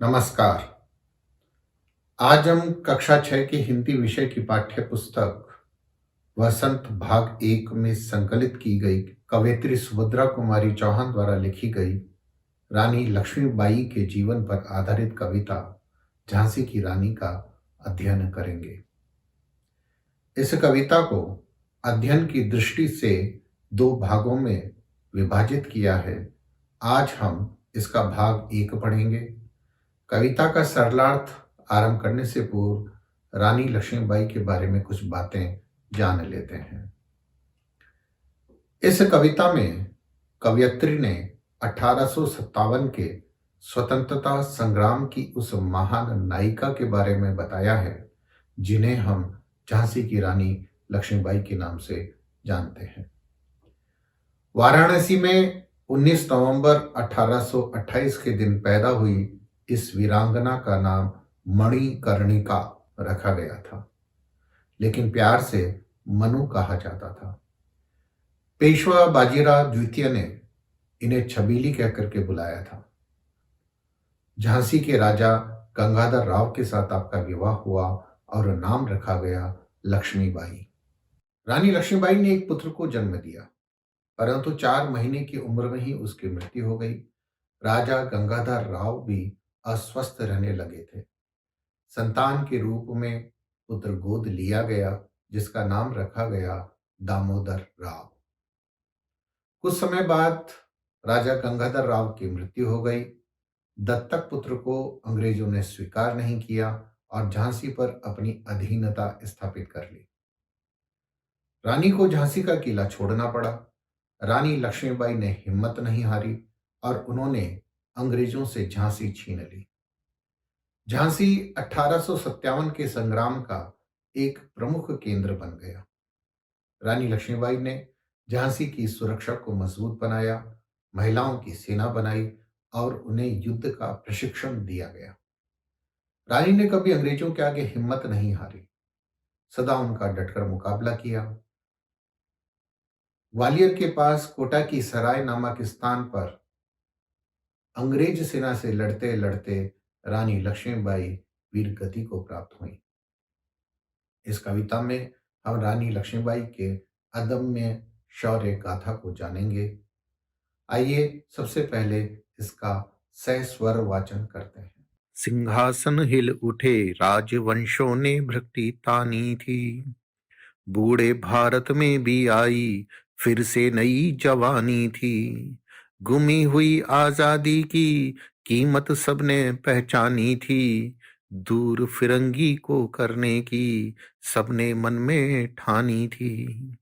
नमस्कार। आज हम कक्षा 6 की हिंदी विषय की पाठ्य पुस्तक वसंत भाग 1 में संकलित की गई कवयित्री सुभद्रा कुमारी चौहान द्वारा लिखी गई रानी लक्ष्मीबाई के जीवन पर आधारित कविता झांसी की रानी का अध्ययन करेंगे। इस कविता को अध्ययन की दृष्टि से 2 भागों में विभाजित किया है। आज हम इसका भाग 1 पढ़ेंगे। कविता का सरलार्थ आरंभ करने से पूर्व रानी लक्ष्मीबाई के बारे में कुछ बातें जान लेते हैं। इस कविता में कवयित्री ने 1857 के स्वतंत्रता संग्राम की उस महान नायिका के बारे में बताया है जिन्हें हम झांसी की रानी लक्ष्मीबाई के नाम से जानते हैं। वाराणसी में 19 नवंबर 1828 के दिन पैदा हुई इस वीरांगना का नाम मणिकर्णिका रखा गया था, लेकिन प्यार से मनु कहा जाता था। पेशवा बाजीराव द्वितीय ने इन्हें छबीली कहकर के बुलाया था। झांसी के राजा गंगाधर राव के साथ आपका विवाह हुआ और नाम रखा गया लक्ष्मीबाई। रानी लक्ष्मीबाई ने एक पुत्र को जन्म दिया, परंतु 4 महीने की उम्र में ही उसकी मृत्यु हो गई। राजा गंगाधर राव भी अस्वस्थ रहने लगे थे। संतान के रूप में पुत्र गोद लिया गया, जिसका नाम रखा गया दामोदर राव। कुछ समय बाद राजा गंगाधर राव की मृत्यु हो गई। दत्तक पुत्र को अंग्रेजों ने स्वीकार नहीं किया और झांसी पर अपनी अधीनता स्थापित कर ली। रानी को झांसी का किला छोड़ना पड़ा। रानी लक्ष्मीबाई ने हिम्मत नहीं हारी और उन्होंने अंग्रेजों से झांसी छीन ली। झांसी 1857 के संग्राम का एक प्रमुख केंद्र बन गया। रानी लक्ष्मीबाई ने झांसी की सुरक्षा को मजबूत बनाया, महिलाओं की सेना बनाई और उन्हें युद्ध का प्रशिक्षण दिया गया। रानी ने कभी अंग्रेजों के आगे हिम्मत नहीं हारी, सदा उनका डटकर मुकाबला किया। ग्वालियर के पास कोटा की सराय नामक स्थान पर अंग्रेज सेना से लड़ते लड़ते रानी लक्ष्मीबाई वीर गति को प्राप्त हुई। इस कविता में हम रानी लक्ष्मीबाई के अदम्य शौर्य गाथा को जानेंगे। आइए सबसे पहले इसका सस्वर वाचन करते हैं। सिंहासन हिल उठे, राजवंशों ने भ्रक्ति तानी थी। बूढ़े भारत में भी आई फिर से नई जवानी थी। गुमी हुई आजादी की कीमत सबने पहचानी थी। दूर फिरंगी को करने की सबने मन में ठानी थी।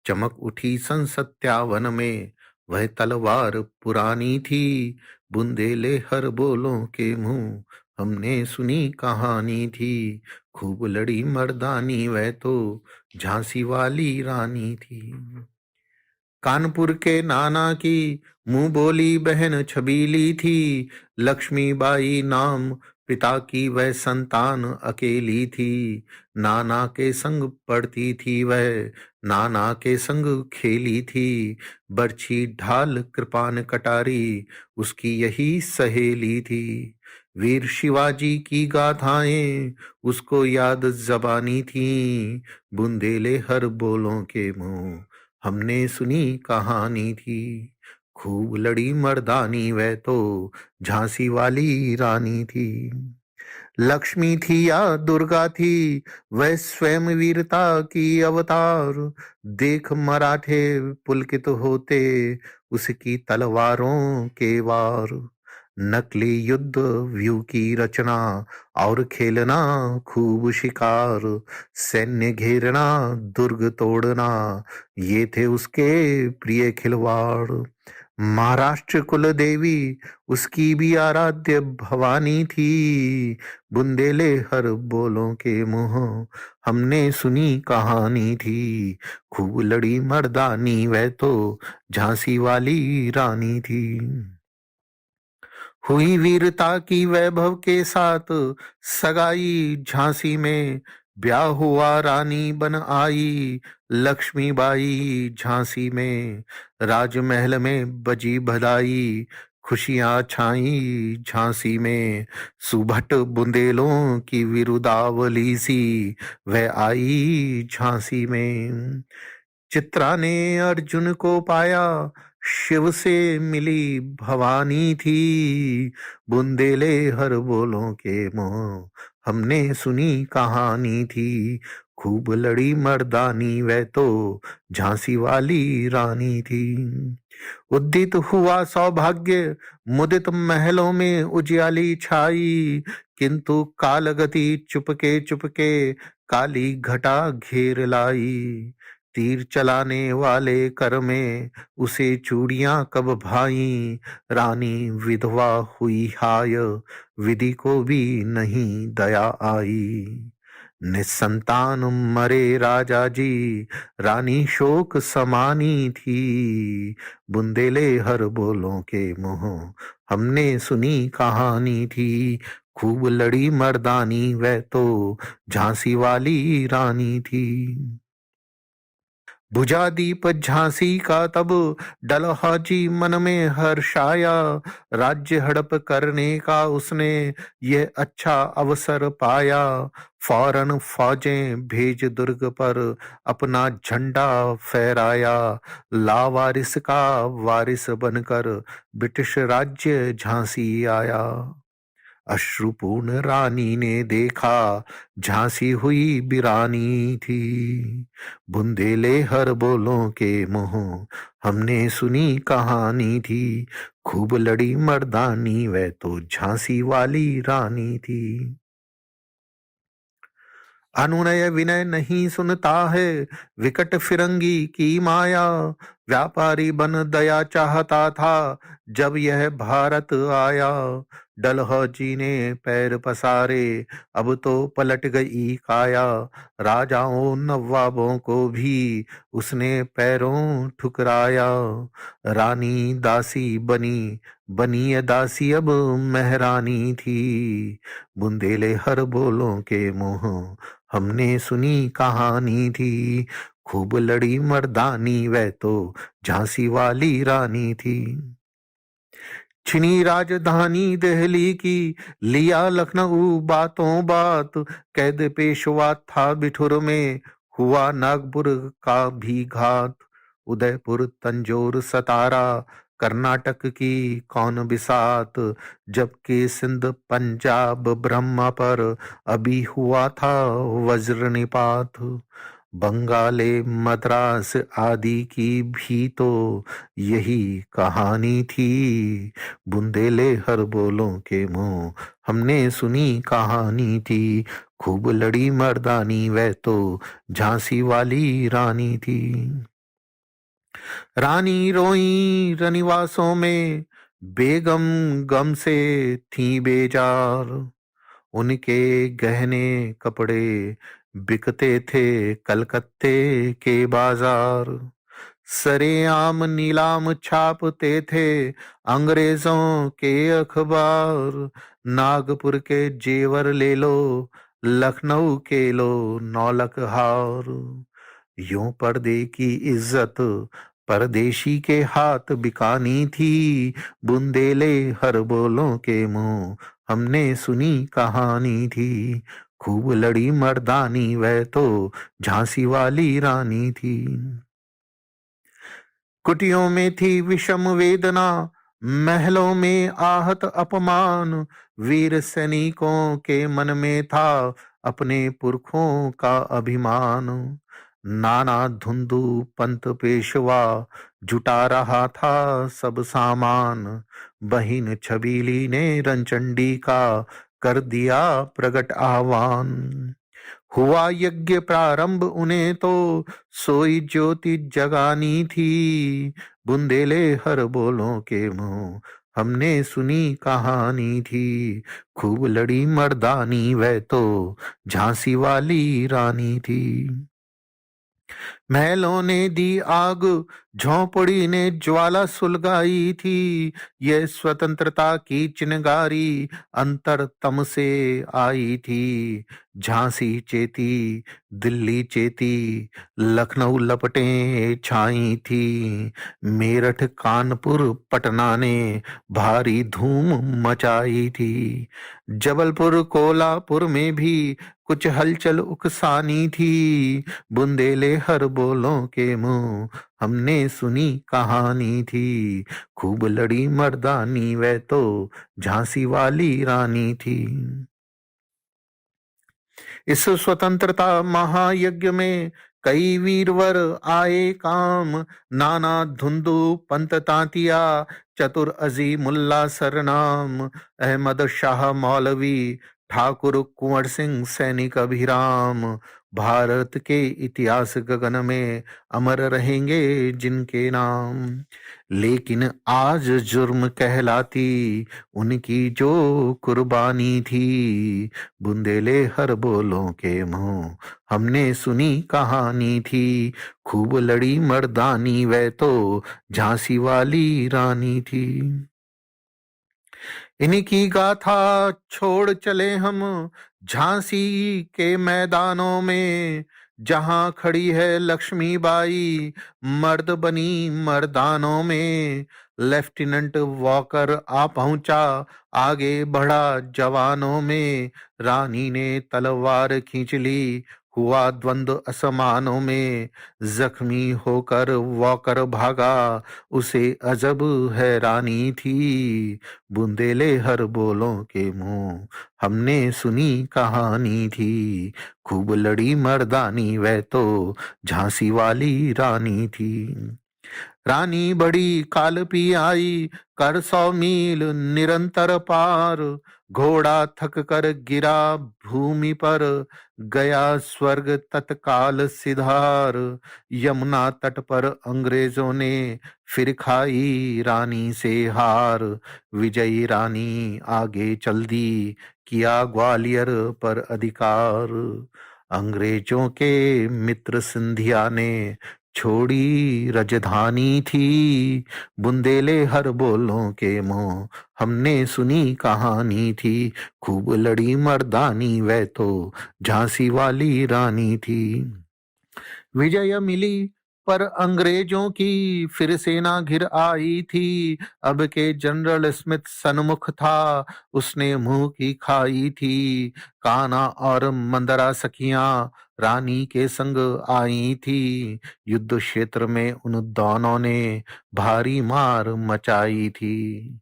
चमक उठी सन 57 में वह तलवार पुरानी थी। बुंदेले हर बोलों के मुंह हमने सुनी कहानी थी। खूब लड़ी मर्दानी वह तो झांसी वाली रानी थी। कानपुर के नाना की मुंह बोली बहन छबीली थी। लक्ष्मीबाई नाम पिता की वह संतान अकेली थी। नाना के संग पढ़ती थी वह, नाना के संग खेली थी। बरछी ढाल कृपान कटारी उसकी यही सहेली थी। वीर शिवाजी की गाथाएं उसको याद जबानी थी। बुंदेले हर बोलों के मुंह हमने सुनी कहानी थी। खूब लड़ी मर्दानी वह तो झांसी वाली रानी थी। लक्ष्मी थी या दुर्गा थी वह स्वयं वीरता की अवतार। देख मराठे पुलकित होते उसकी तलवारों के वार। नकली युद्ध व्यू की रचना और खेलना खूब शिकार। सैन्य घेरना दुर्ग तोड़ना ये थे उसके प्रिय खिलवाड़। महाराष्ट्र कुल देवी उसकी भी आराध्य भवानी थी। बुंदेले हर बोलों के मुंह हमने सुनी कहानी थी। खूब लड़ी मर्दानी वह तो झांसी वाली रानी थी। हुई वीरता की वैभव के साथ सगाई झांसी में। ब्याह हुआ रानी बन आई लक्ष्मीबाई झांसी में। राजमहल में बजी बधाई खुशियां छाई झांसी में, सुभट बुंदेलों की विरुदावली सी वह आई झांसी में। चित्रा ने अर्जुन को पाया, शिव से मिली भवानी थी। बुंदेले हर बोलों के मोह हमने सुनी कहानी थी। खूब लड़ी मर्दानी वह तो झांसी वाली रानी थी। उदित हुआ सौभाग्य, मुदित महलों में उजियाली छाई, किंतु कालगति चुपके चुपके काली घटा घेर लाई। तीर चलाने वाले कर में उसे चूड़ियां कब भाई, रानी विधवा हुई हाय, विधि को भी नहीं दया आई। निसंतान मरे राजा जी, रानी शोक समानी थी। बुंदेले हर बोलों के मुँह हमने सुनी कहानी थी। खूब लड़ी मर्दानी वह तो झांसी वाली रानी थी। बुझा दीप झांसी का तब डलहौजी मन में हर्षाया। राज्य हड़प करने का उसने यह अच्छा अवसर पाया। फौरन फौजें भेज दुर्ग पर अपना झंडा फहराया। लावारिस का वारिस बनकर ब्रिटिश राज्य झांसी आया। अश्रुपूर्ण रानी ने देखा, झांसी हुई बिरानी थी। बुंदेले हर बोलों के मुँह हमने सुनी कहानी थी। खूब लड़ी मर्दानी वह तो झांसी वाली रानी थी। अनुनय विनय नहीं सुनता है, विकट फिरंगी की माया। व्यापारी बन दया चाहता था, जब यह भारत आया। डलहौजी ने पैर पसारे, अब तो पलट गई काया। राजाओं नवाबों को भी उसने पैरों ठुकराया। रानी दासी बनी, बनी ये दासी अब महरानी थी। बुंदेले हर बोलों के मुँह हमने सुनी कहानी थी। खूब लड़ी मर्दानी वह तो झांसी वाली रानी थी। छिनी राजधानी दिल्ली की, लिया लखनऊ बातों बात। कैद पेशवा था बिठुर में, हुआ नागपुर का भी घात। उदयपुर तंजौर सतारा, कर्नाटक की कौन बिसात। जबकि सिंध पंजाब ब्रह्मा पर अभी हुआ था वज्र निपात। बंगाले मद्रास आदि की भी तो यही कहानी थी। बुंदेले हर बोलों के मुँह हमने सुनी कहानी थी। खूब लड़ी मर्दानी वह तो झांसी वाली रानी थी। रानी रोई रनिवासों में, बेगम गम से थी बेजार। उनके गहने कपड़े बिकते थे कलकत्ते के बाजार। सरेआम नीलाम छापते थे अंग्रेजों के अखबार। नागपुर के जेवर ले लो, लखनऊ के लो नौलक हार। यूं पर्दे की इज्जत परदेशी के हाथ बिकानी थी। बुंदेले हर बोलों के मुंह हमने सुनी कहानी थी। खूब लड़ी मर्दानी वह तो झांसी वाली रानी थी। कुटियों में थी विषम वेदना, महलों में आहत अपमान। वीर सैनिकों के मन में था अपने पुरखों का अभिमान। नाना धुंधु पंत पेशवा जुटा रहा था सब सामान। बहिन छबीली ने रंचंडी का कर दिया प्रगट आह्वान। हुआ यज्ञ प्रारंभ उन्हें तो सोई ज्योति जगानी थी। बुंदेले हर बोलों के मुंह हमने सुनी कहानी थी। खूब लड़ी मर्दानी वह तो झांसी वाली रानी थी। महलों ने दी आग, झोंपड़ी ने ज्वाला सुलगाई थी। ये स्वतंत्रता की चिनगारी अंतरतम से आई थी। झांसी चेती, दिल्ली चेती, लखनऊ लपटें छाई थी। मेरठ, कानपुर, पटना ने भारी धूम मचाई थी। जबलपुर, कोल्हापुर में भी कुछ हलचल उकसानी थी। बुंदेले हर बोलों के मुंह हमने सुनी कहानी थी। खूब लड़ी मर्दानी वह तो झांसी वाली रानी थी। इस स्वतंत्रता महायज्ञ में कई वीरवर आए काम। नाना धुंधु पंत तांतिया, चतुर अजी मुल्ला सरनाम। अहमद शाह मौलवी, ठाकुर कुंवर सिंह सैनिक अभिराम। भारत के इतिहास गगन में अमर रहेंगे जिनके नाम। लेकिन आज जुर्म कहलाती उनकी जो कुर्बानी थी। बुंदेले हर बोलों के मुंह हमने सुनी कहानी थी। खूब लड़ी मर्दानी वह तो झांसी वाली रानी थी। इन्हीं की गाथा छोड़ चले हम झांसी के मैदानों में। जहां खड़ी है लक्ष्मीबाई मर्द बनी मर्दानों में। लेफ्टिनेंट वॉकर आ पहुंचा, आगे बढ़ा जवानों में। रानी ने तलवार खींच ली, हुआ द्वंद्व असमानों में। जख्मी होकर वॉकर भागा, उसे अजब हैरानी थी। बुंदेले हर बोलों के मुंह हमने सुनी कहानी थी। खूब लड़ी मर्दानी वह तो झांसी वाली रानी थी। रानी बड़ी काल पी आई, कर 100 मील निरंतर पार। घोड़ा थक कर गिरा भूमि पर, गया स्वर्ग तत्काल सिधार। यमुना तट पर अंग्रेजों ने फिर खाई रानी से हार। विजयी रानी आगे चल दी, किया ग्वालियर पर अधिकार। अंग्रेजों के मित्र सिंधिया ने छोड़ी राजधानी थी। बुंदेले हर बोलों के मुंह हमने सुनी कहानी थी। खूब लड़ी मर्दानी वह तो झांसी वाली रानी थी। विजय मिली पर अंग्रेजों की फिर सेना घिर आई थी। अब के जनरल स्मिथ सन्मुख था, उसने मुंह की खाई थी। कान्हा और मंदरा सखियां रानी के संग आई थी। युद्ध क्षेत्र में उन दोनों ने भारी मार मचाई थी।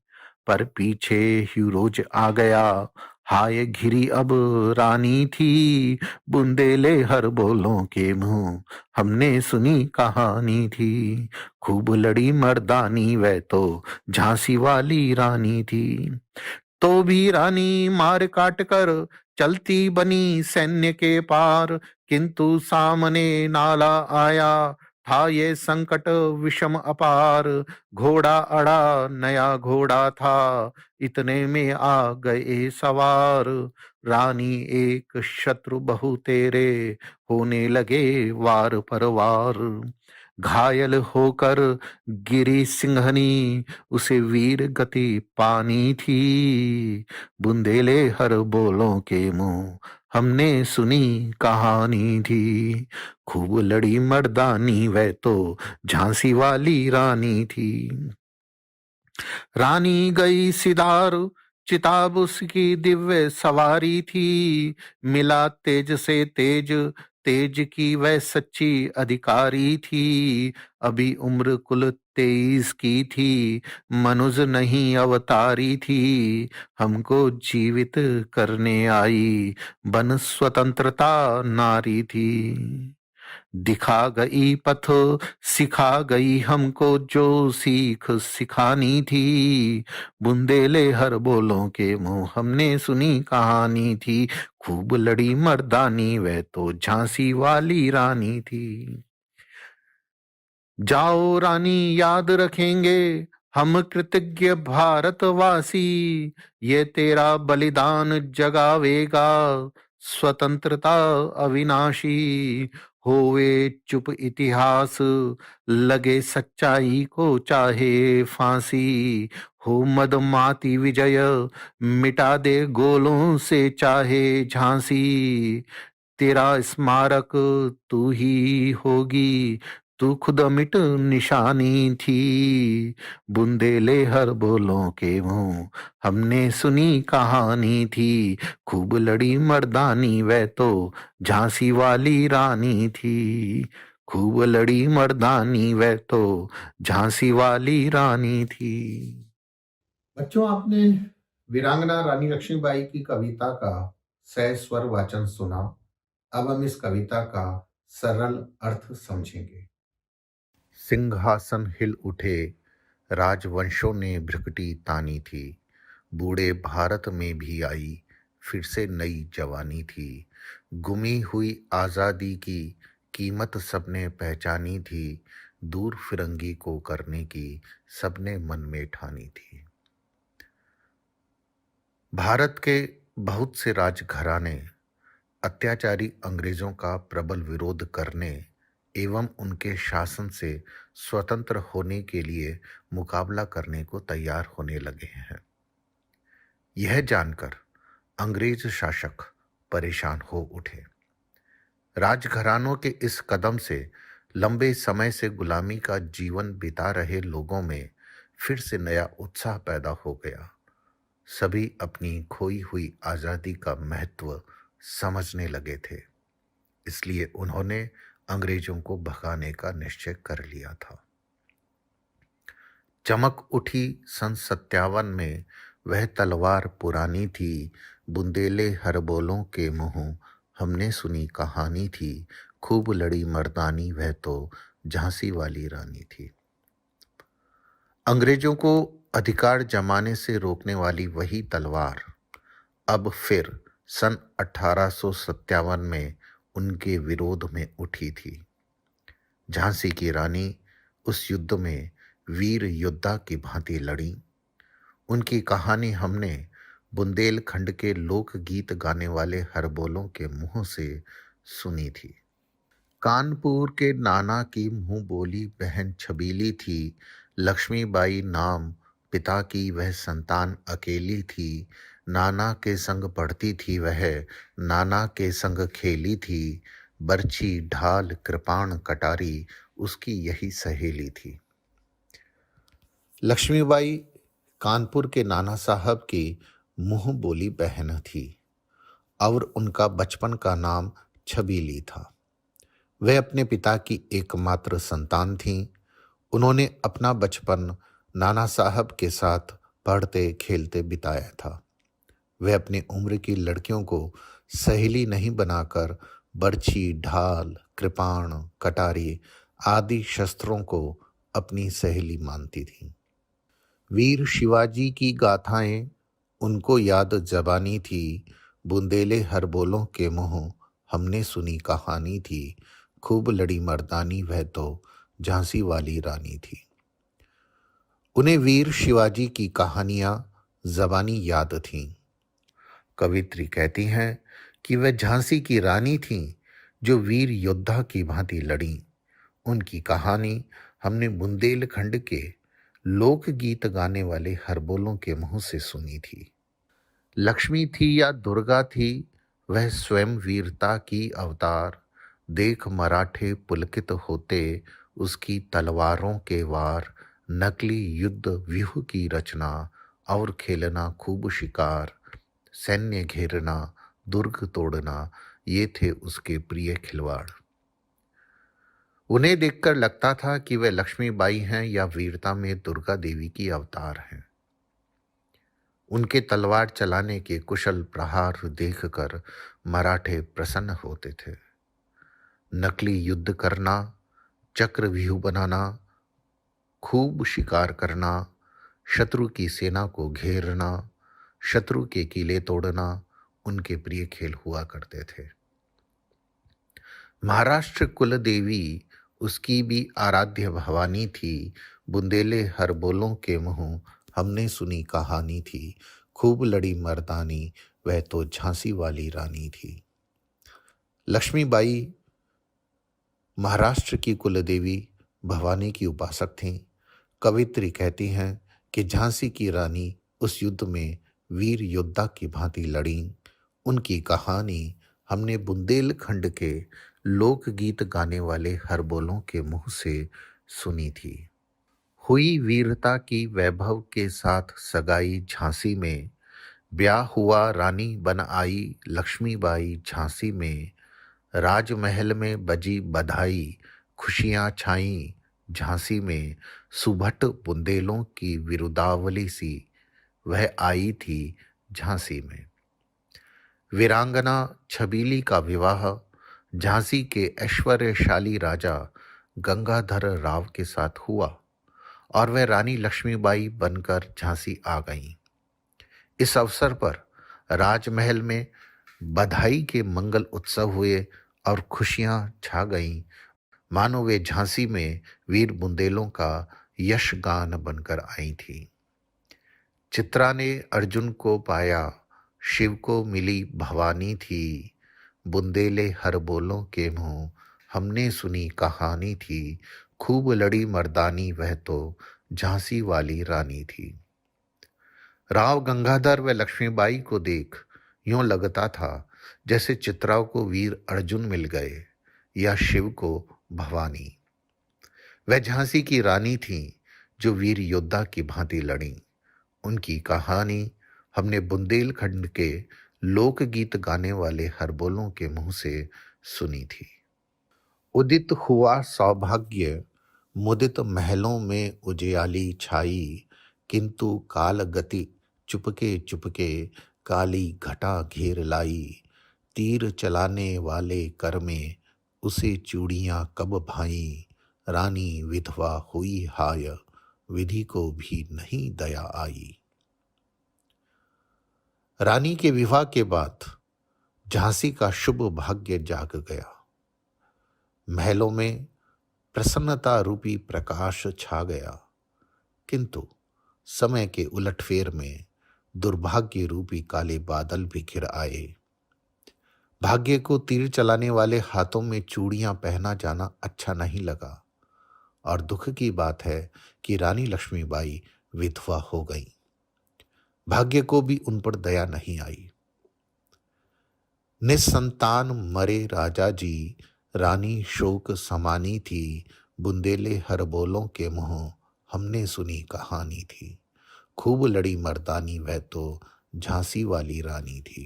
पर पीछे हीरोज आ गया, हाय घिरी अब रानी थी। बुंदेले हर बोलों के मुंह हमने सुनी कहानी थी। खूब लड़ी मर्दानी वह तो झांसी वाली रानी थी। तो भी रानी मार काट कर चलती बनी सैन्य के पार। किंतु सामने नाला आया, था ये संकट विषम अपार। घोड़ा अड़ा नया घोड़ा था, इतने में आ गए सवार। रानी एक शत्रु बहु तेरे, होने लगे वार पर वार। घायल होकर गिरी सिंहनी, उसे वीर गति पानी थी। बुंदेले हर बोलों के मुंह हमने सुनी कहानी थी। खूब लड़ी मर्दानी वह तो झांसी वाली रानी थी। रानी गई सिदार, चिताब उसकी दिव्य सवारी थी। मिला तेज से तेज, तेज की वह सच्ची अधिकारी थी। अभी उम्र कुल 23 की थी, मनुज नहीं अवतारी थी। हमको जीवित करने आई, बन स्वतंत्रता नारी थी। दिखा गई पथ, सिखा गई हमको जो सीख सिखानी थी। बुंदेले हर बोलों के मुंह हमने सुनी कहानी थी। खूब लड़ी मर्दानी वह तो झांसी वाली रानी थी। जाओ रानी याद रखेंगे हम कृतज्ञ भारतवासी। ये तेरा बलिदान जगावेगा स्वतंत्रता अविनाशी। होवे चुप इतिहास, लगे सच्चाई को चाहे फांसी। हो मदमाती विजय, मिटा दे गोलों से चाहे झांसी। तेरा स्मारक तू ही होगी, तू खुद अमिट निशानी थी। बुंदेले हर बोलों के मुंह हमने सुनी कहानी थी। खूब लड़ी मर्दानी वह तो झांसी वाली रानी थी। खूब लड़ी मर्दानी वह तो झांसी वाली रानी थी। बच्चों, आपने वीरांगना रानी लक्ष्मीबाई की कविता का सस्वर वाचन सुना। अब हम इस कविता का सरल अर्थ समझेंगे। सिंहासन हिल उठे, राजवंशों ने भ्रकटी तानी थी। बूढ़े भारत में भी आई फिर से नई जवानी थी। गुमी हुई आज़ादी की कीमत सबने पहचानी थी। दूर फिरंगी को करने की सबने मन में ठानी थी। भारत के बहुत से राजघराने अत्याचारी अंग्रेजों का प्रबल विरोध करने एवं उनके शासन से स्वतंत्र होने के लिए मुकाबला करने को तैयार होने लगे हैं। यह जानकर अंग्रेज शासक परेशान हो उठे। राजघरानों के इस कदम से लंबे समय से गुलामी का जीवन बिता रहे लोगों में फिर से नया उत्साह पैदा हो गया। सभी अपनी खोई हुई आज़ादी का महत्व समझने लगे थे। इसलिए उन्होंने अंग्रेजों को भगाने का निश्चय कर लिया था। चमक उठी सन 57 में वह तलवार पुरानी थी। बुंदेले हर बोलों के मुंह हमने सुनी कहानी थी। खूब लड़ी मर्दानी वह तो झांसी वाली रानी थी। अंग्रेजों को अधिकार जमाने से रोकने वाली वही तलवार अब फिर सन 1857 में उनके विरोध में उठी थी। झांसी की रानी उस युद्ध में वीर योद्धा की भांति लड़ी। उनकी कहानी हमने बुंदेलखंड के लोकगीत गाने वाले हरबोलों के मुंह से सुनी थी। कानपुर के नाना की मुंह बोली बहन छबीली थी। लक्ष्मीबाई नाम पिता की वह संतान अकेली थी। नाना के संग पढ़ती थी वह, नाना के संग खेली थी। बरछी ढाल कृपाण कटारी उसकी यही सहेली थी। लक्ष्मीबाई कानपुर के नाना साहब की मुंह बोली बहन थी और उनका बचपन का नाम छबीली था। वह अपने पिता की एकमात्र संतान थीं। उन्होंने अपना बचपन नाना साहब के साथ पढ़ते खेलते बिताया था। वह अपनी उम्र की लड़कियों को सहेली नहीं बनाकर बरछी ढाल कृपाण कटारी आदि शस्त्रों को अपनी सहेली मानती थी। वीर शिवाजी की गाथाएं उनको याद जबानी थी। बुंदेले हर बोलों के मुंह हमने सुनी कहानी थी। खूब लड़ी मर्दानी वह तो झांसी वाली रानी थी। उन्हें वीर शिवाजी की कहानियां जबानी याद थीं। कवित्री कहती हैं कि वह झांसी की रानी थीं जो वीर योद्धा की भांति लड़ी। उनकी कहानी हमने बुंदेलखंड के लोकगीत गाने वाले हरबोलों के मुंह से सुनी थी। लक्ष्मी थी या दुर्गा थी, वह स्वयं वीरता की अवतार। देख मराठे पुलकित होते उसकी तलवारों के वार। नकली युद्ध व्यूह की रचना और खेलना खूब शिकार। सैन्य घेरना दुर्ग तोड़ना ये थे उसके प्रिय खिलवाड़। उन्हें देखकर लगता था कि वे लक्ष्मीबाई हैं या वीरता में दुर्गा देवी की अवतार हैं। उनके तलवार चलाने के कुशल प्रहार देखकर मराठे प्रसन्न होते थे। नकली युद्ध करना, चक्रव्यूह बनाना, खूब शिकार करना, शत्रु की सेना को घेरना, शत्रु के किले तोड़ना उनके प्रिय खेल हुआ करते थे। महाराष्ट्र कुल देवी उसकी भी आराध्य भवानी थी। बुंदेले हर बोलों के मुंह हमने सुनी कहानी थी। खूब लड़ी मर्दानी वह तो झांसी वाली रानी थी। लक्ष्मीबाई महाराष्ट्र की कुलदेवी भवानी की उपासक थीं। कवित्री कहती हैं कि झांसी की रानी उस युद्ध में वीर योद्धा की भांति लड़ीं। उनकी कहानी हमने बुंदेलखंड के लोकगीत गाने वाले हरबोलों के मुंह से सुनी थी। हुई वीरता की वैभव के साथ सगाई झांसी में, ब्याह हुआ रानी बन आई लक्ष्मीबाई झांसी में, राजमहल में बजी बधाई खुशियां छाईं झांसी में, सुभट बुंदेलों की विरुदावली सी वह आई थी झांसी में। वीरांगना छबीली का विवाह झांसी के ऐश्वर्यशाली राजा गंगाधर राव के साथ हुआ और वह रानी लक्ष्मीबाई बनकर झांसी आ गईं। इस अवसर पर राजमहल में बधाई के मंगल उत्सव हुए और खुशियां छा गईं, मानो वे झांसी में वीर बुंदेलों का यशगान बनकर आई थी। चित्रा ने अर्जुन को पाया, शिव को मिली भवानी थी, बुंदेले हरबोलों के मुंह हमने सुनी कहानी थी, खूब लड़ी मर्दानी वह तो झांसी वाली रानी थी। राव गंगाधर व लक्ष्मीबाई को देख यूं लगता था जैसे चित्रा को वीर अर्जुन मिल गए या शिव को भवानी। वह झांसी की रानी थी जो वीर योद्धा की भांति लड़ी। उनकी कहानी हमने बुंदेलखंड के लोकगीत गाने वाले हरबोलों के मुंह से सुनी थी। उदित हुआ सौभाग्य मुदित महलों में उजियाली छाई, किंतु काल गति चुपके चुपके काली घटा घेर लाई, तीर चलाने वाले कर में उसे चूड़ियां कब भाई, रानी विधवा हुई हाय विधि को भी नहीं दया आई। रानी के विवाह के बाद झांसी का शुभ भाग्य जाग गया। महलों में प्रसन्नता रूपी प्रकाश छा गया, किंतु समय के उलटफेर में दुर्भाग्य रूपी काले बादल भी घिर आए। भाग्य को तीर चलाने वाले हाथों में चूड़ियां पहना जाना अच्छा नहीं लगा और दुख की बात है कि रानी लक्ष्मीबाई विधवा हो गई। भाग्य को भी उन पर दया नहीं आई। निसंतान मरे राजा जी, रानी शोक समानी थी, बुंदेले हरबोलों के मुंह हमने सुनी कहानी थी, खूब लड़ी मर्दानी वह तो झांसी वाली रानी थी।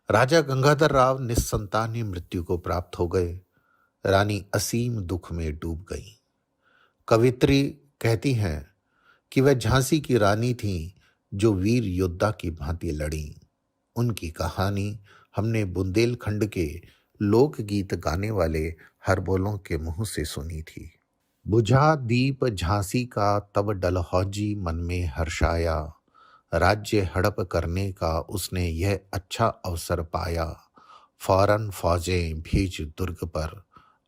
राजा गंगाधर राव निस्संतानी मृत्यु को प्राप्त हो गए। रानी असीम दुख में डूब गई। कवित्री कहती हैं कि वह झांसी की रानी थी जो वीर योद्धा की भांति लड़ी। उनकी कहानी हमने बुंदेलखंड के लोकगीत गाने वाले हरबोलों के मुंह से सुनी थी। बुझा दीप झांसी का तब डलहौजी मन में हर्षाया, राज्य हड़प करने का उसने यह अच्छा अवसर पाया, फौरन फौजें भेज दुर्ग पर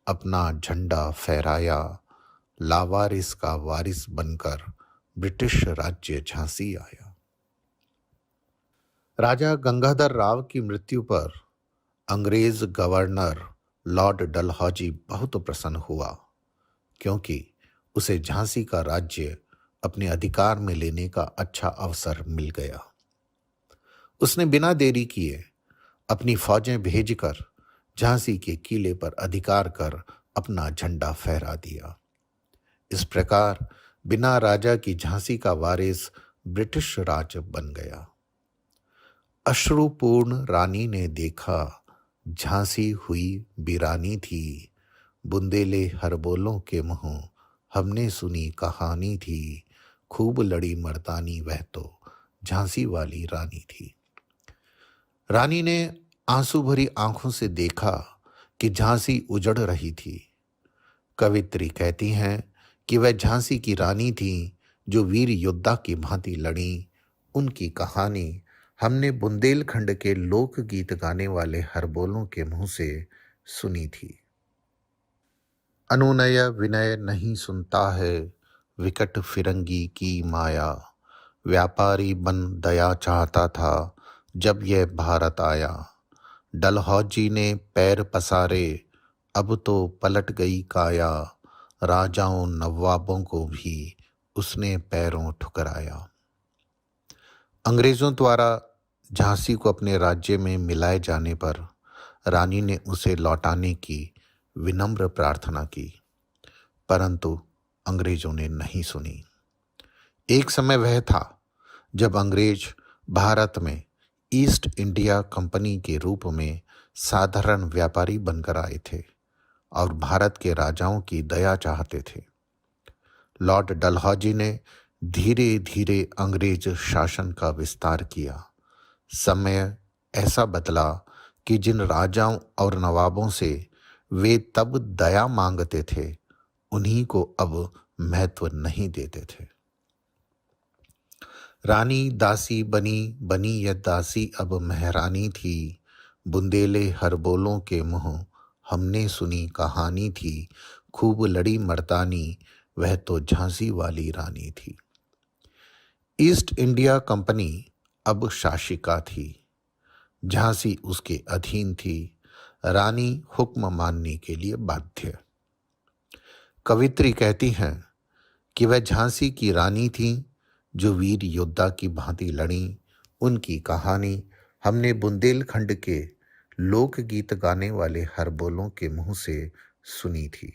अपना झंडा फहराया, लावारिस का वारिस बनकर ब्रिटिश राज्य झांसी आया। राजा गंगाधर राव की मृत्यु पर अंग्रेज गवर्नर लॉर्ड डलहौजी बहुत प्रसन्न हुआ, क्योंकि उसे झांसी का राज्य अपने अधिकार में लेने का अच्छा अवसर मिल गया। उसने बिना देरी किए अपनी फौजें भेजकर झांसी के किले पर अधिकार कर अपना झंडा फहरा दिया। इस प्रकार बिना राजा की झांसी का वारिस ब्रिटिश राज बन गया। अश्रुपूर्ण रानी ने देखा, झांसी हुई वीरानी थी, बुंदेले हरबोलों के मुंह हमने सुनी कहानी थी, खूब लड़ी मर्दानी वह तो झांसी वाली रानी थी। रानी ने आंसू भरी आंखों से देखा कि झांसी उजड़ रही थी। कवित्री कहती हैं कि वह झांसी की रानी थी जो वीर योद्धा की भांति लड़ी। उनकी कहानी हमने बुंदेलखंड के लोकगीत गाने वाले हरबोलों के मुंह से सुनी थी। अनुनय विनय नहीं सुनता है, विकट फिरंगी की माया, व्यापारी बन दया चाहता था जब यह भारत आया, डलहौजी ने पैर पसारे, अब तो पलट गई काया, राजाओं नवाबों को भी उसने पैरों ठुकराया। अंग्रेजों द्वारा झांसी को अपने राज्य में मिलाए जाने पर रानी ने उसे लौटाने की विनम्र प्रार्थना की, परंतु अंग्रेजों ने नहीं सुनी। एक समय वह था जब अंग्रेज भारत में ईस्ट इंडिया कंपनी के रूप में साधारण व्यापारी बनकर आए थे और भारत के राजाओं की दया चाहते थे। लॉर्ड डलहौजी ने धीरे धीरे अंग्रेज शासन का विस्तार किया। समय ऐसा बदला कि जिन राजाओं और नवाबों से वे तब दया मांगते थे, उन्हीं को अब महत्व नहीं देते थे। रानी दासी बनी बनी यह दासी अब महरानी थी, बुंदेले हर बोलों के मुँह हमने सुनी कहानी थी, खूब लड़ी मर्दानी वह तो झांसी वाली रानी थी। ईस्ट इंडिया कंपनी अब शासिका थी, झांसी उसके अधीन थी, रानी हुक्म मानने के लिए बाध्य। कवित्री कहती हैं कि वह झांसी की रानी थी जो वीर योद्धा की भांति लड़ी। उनकी कहानी हमने बुंदेलखंड के लोकगीत गाने वाले हरबोलों के मुंह से सुनी थी।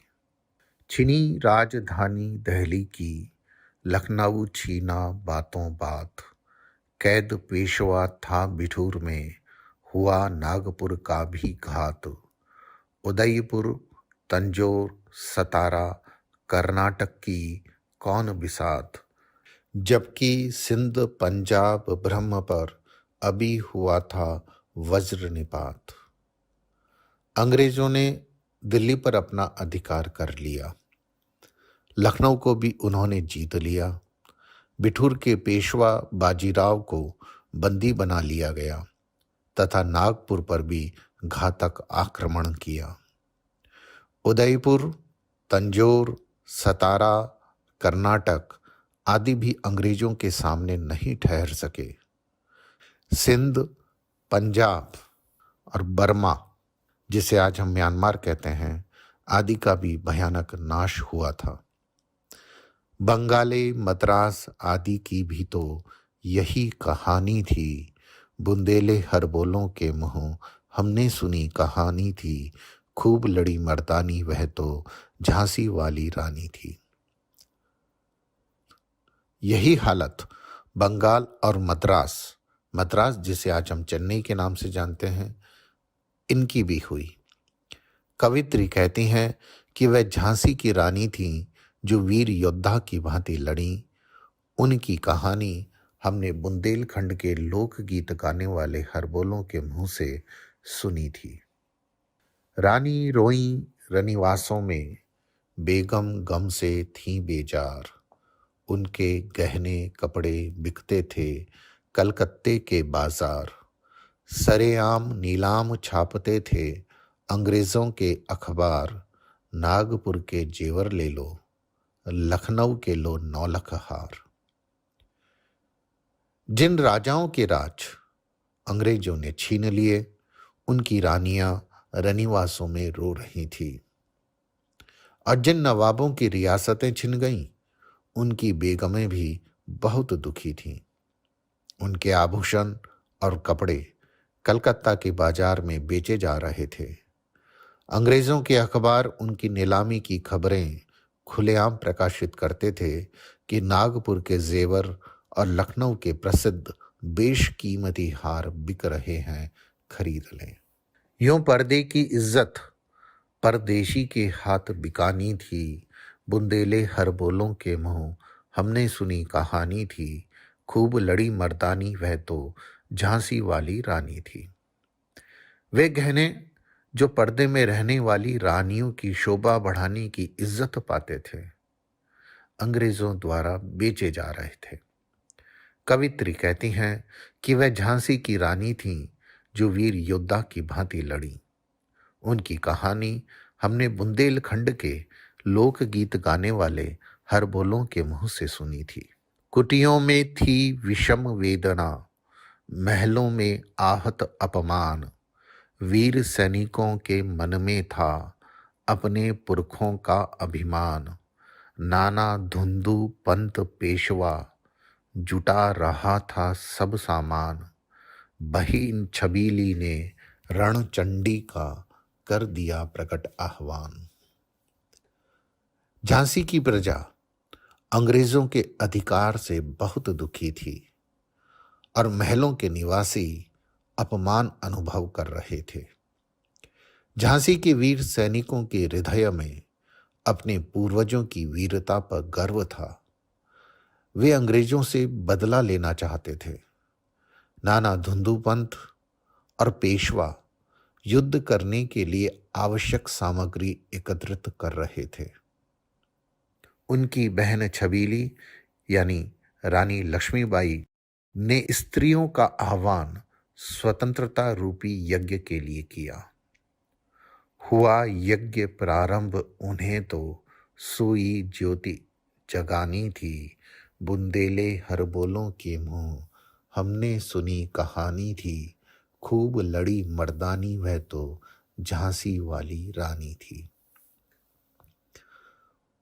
छिनी राजधानी दिल्ली की, लखनऊ छीना बातों बात, कैद पेशवा था बिठूर में, हुआ नागपुर का भी घात। उदयपुर तंजौर सतारा कर्नाटक की कौन बिसात, जबकि सिंध पंजाब ब्रह्म पर अभी हुआ था वज्र निपात। अंग्रेजों ने दिल्ली पर अपना अधिकार कर लिया, लखनऊ को भी उन्होंने जीत लिया, बिठूर के पेशवा बाजीराव को बंदी बना लिया गया तथा नागपुर पर भी घातक आक्रमण किया। उदयपुर तंजौर सतारा कर्नाटक आदि भी अंग्रेजों के सामने नहीं ठहर सके। सिंध पंजाब और बर्मा, जिसे आज हम म्यांमार कहते हैं, आदि का भी भयानक नाश हुआ था। बंगाले मद्रास आदि की भी तो यही कहानी थी, बुंदेले हरबोलों के मुँह हमने सुनी कहानी थी, खूब लड़ी मर्दानी वह तो झांसी वाली रानी थी। यही हालत बंगाल और मद्रास जिसे आज हम चेन्नई के नाम से जानते हैं, इनकी भी हुई। कवित्री कहती हैं कि वह झांसी की रानी थी जो वीर योद्धा की भांति लड़ी। उनकी कहानी हमने बुंदेलखंड के लोकगीत गाने वाले हरबोलों के मुंह से सुनी थी। रानी रोई रनिवासों में, बेगम गम से थी बेजार, उनके गहने कपड़े बिकते थे कलकत्ते के बाजार, सरेआम नीलाम छापते थे अंग्रेज़ों के अखबार, नागपुर के जेवर ले लो, लखनऊ के लो 9 लाख हार। जिन राजाओं के राज अंग्रेजों ने छीन लिए, उनकी रानियां रनिवासों में रो रही थी, और जिन नवाबों की रियासतें छिन गईं, उनकी बेगमें भी बहुत दुखी थीं। उनके आभूषण और कपड़े कलकत्ता के बाजार में बेचे जा रहे थे। अंग्रेजों के अखबार उनकी नीलामी की खबरें खुलेआम प्रकाशित करते थे कि नागपुर के जेवर और लखनऊ के प्रसिद्ध बेशकीमती हार बिक रहे हैं, खरीद लें। यूं पर्दे की इज्जत परदेशी के हाथ बिकानी थी, बुंदेले हरबोलों के मुँह हमने सुनी कहानी थी, खूब लड़ी मर्दानी वह तो झांसी वाली रानी थी। वे गहने जो पर्दे में रहने वाली रानियों की शोभा बढ़ाने की इज्जत पाते थे, अंग्रेजों द्वारा बेचे जा रहे थे। कवित्री कहती हैं कि वह झांसी की रानी थी जो वीर योद्धा की भांति लड़ी। उनकी कहानी हमने बुंदेलखंड के लोकगीत गाने वाले हरबोलों के मुंह से सुनी थी। कुटियों में थी विषम वेदना, महलों में आहत अपमान, वीर सैनिकों के मन में था अपने पुरखों का अभिमान, नाना धुंधु पंत पेशवा, जुटा रहा था सब सामान। बहीन छबीली ने रणचंडी का कर दिया प्रकट आह्वान। झांसी की प्रजा अंग्रेजों के अधिकार से बहुत दुखी थी और महलों के निवासी अपमान अनुभव कर रहे थे। झांसी के वीर सैनिकों के हृदय में अपने पूर्वजों की वीरता पर गर्व था। वे अंग्रेजों से बदला लेना चाहते थे। नाना धुंधुपंत और पेशवा युद्ध करने के लिए आवश्यक सामग्री एकत्रित कर रहे थे। उनकी बहन छबीली यानी रानी लक्ष्मीबाई ने स्त्रियों का आह्वान स्वतंत्रता रूपी यज्ञ के लिए किया। हुआ यज्ञ प्रारंभ, उन्हें तो सोई ज्योति जगानी थी। बुंदेले हरबोलों के मुंह हमने सुनी कहानी थी। खूब लड़ी मर्दानी, वह तो झांसी वाली रानी थी।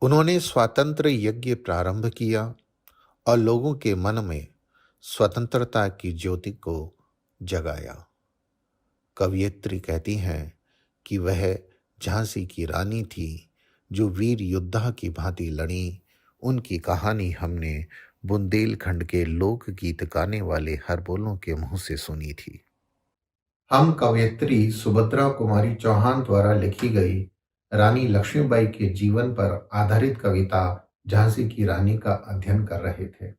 उन्होंने स्वातंत्र यज्ञ प्रारंभ किया और लोगों के मन में स्वतंत्रता की ज्योति को जगाया। कवयित्री कहती हैं कि वह झांसी की रानी थी जो वीर योद्धा की भांति लड़ी। उनकी कहानी हमने बुंदेलखंड के लोकगीत गाने वाले हरबोलों के मुंह से सुनी थी। हम कवयित्री सुभद्रा कुमारी चौहान द्वारा लिखी गई रानी लक्ष्मीबाई के जीवन पर आधारित कविता झांसी की रानी का अध्ययन कर रहे थे।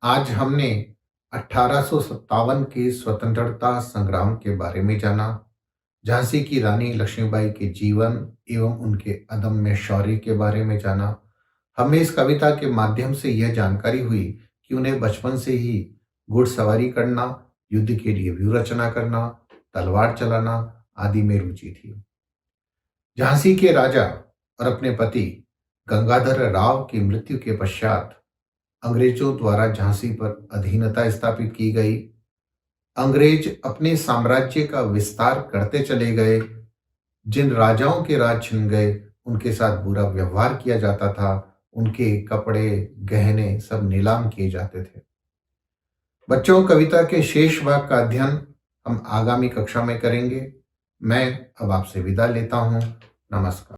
आज हमने 1857 के स्वतंत्रता संग्राम के बारे में जाना। झांसी की रानी लक्ष्मीबाई के जीवन एवं उनके अदम्य शौर्य के बारे में जाना। हमें इस कविता के माध्यम से यह जानकारी हुई कि उन्हें बचपन से ही घुड़सवारी करना, युद्ध के लिए व्यूह रचना करना, तलवार चलाना आदि में रुचि थी। झांसी के राजा और अपने पति गंगाधर राव की मृत्यु के पश्चात अंग्रेजों द्वारा झांसी पर अधीनता स्थापित की गई। अंग्रेज अपने साम्राज्य का विस्तार करते चले गए। जिन राजाओं के राज छिन गए उनके साथ बुरा व्यवहार किया जाता था। उनके कपड़े, गहने सब नीलाम किए जाते थे। बच्चों, कविता के शेष भाग का अध्ययन हम आगामी कक्षा में करेंगे। मैं अब आपसे विदा लेता हूं। नमस्कार।